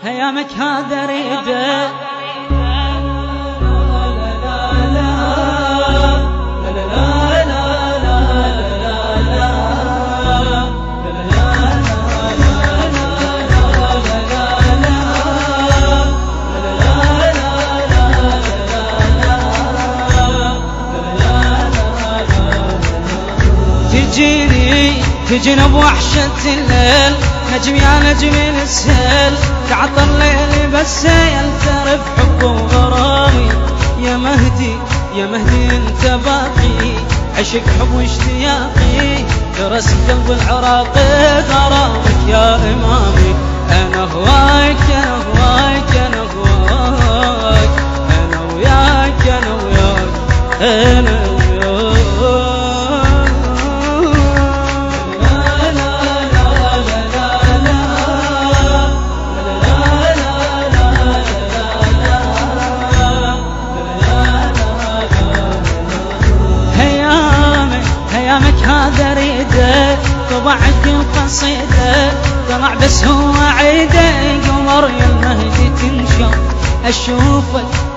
هيامك هذا ريده تجينا بوحشة الليل، نجم يا نجم السهل، تعطى الليل بس يلترف حب وغرامي. يا مهدي يا مهدي انت باقي، عشق حب واشتياقي، درس قلب العراق غرامك يا امامي. انا هواك انا هواك انا هواك، انا وياك انا وياك انا وياك. هيامك هذا ريده، طبع القصيده، طلع بس هو عيده، قمر يا المهدي تنشر.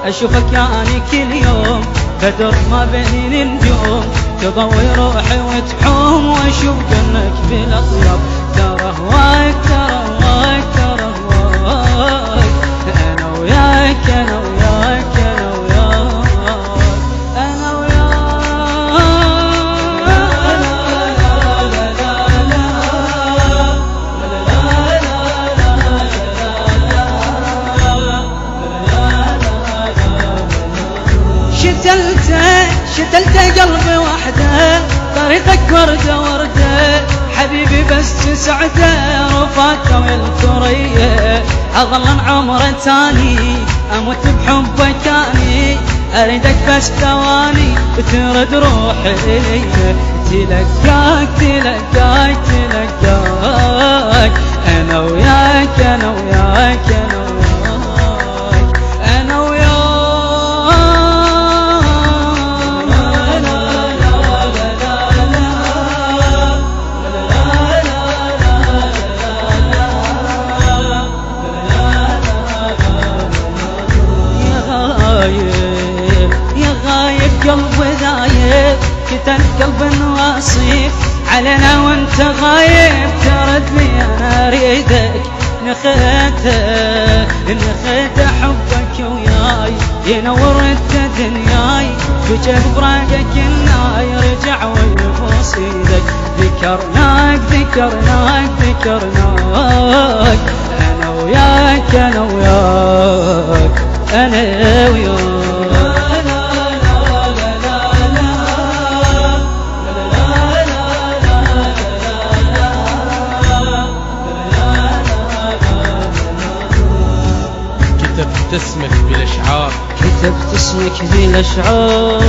اشوفك يعني كل يوم، بدر ما بين النجوم، تضوي روحي وتحوم، واشوف جنك بالاطياب. ترى هواك ترى هواك ترى هواك، انا وياك انا وياك انا وياك انا وياك. شتلت قلبي وحده، طريقك وردة وردة، حبيبي بس تسعده، رفاته والثريا. اظل عمره تاني اموت بحبك اني، اريدك بس ثواني ترد روحي، تلقاك تلقاك تلقاك، انا وياك انا وياك انا وياك انا وياك. يا غايب قلبي ذايب، كتن قلب واصيف علينا وانت غايب، ترد لي انا اريدك، نخيت حبك وياي، ينور انت دنياي، بجه براقك الناي، رجع ويبوس ايدك، ذكرناك ذكرناك ذكرناك، انا وياك انا وياك انا وياك. كتبت اسمك بالاشعار، كتبت اسمك بالاشعار،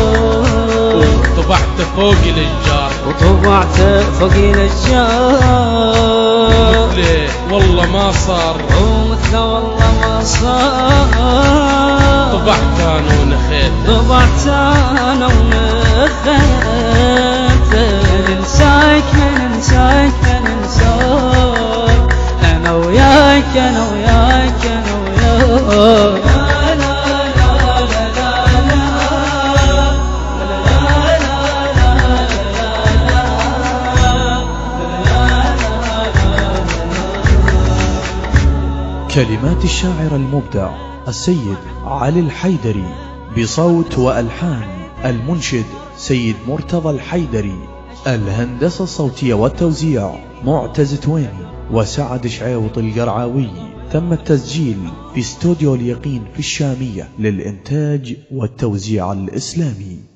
وطبعت فوق الاشجار، وطبعت فوق الاشجار، مثله والله ما صار، ومثله والله ما صار، طبعت انا ونخيت، طبعت انا ونخيت، ننساك ما ننساك ما ننساك، انا وياك انا وياك انا وياك. كلمات الشاعر المبدع السيد علي الحيدري، بصوت وألحان المنشد سيد مرتضى الحيدري، الهندسة الصوتية والتوزيع معتز تويني وسعد شعيوط القرعاوي. تم التسجيل في استوديو اليقين في الشامية للإنتاج والتوزيع الإسلامي.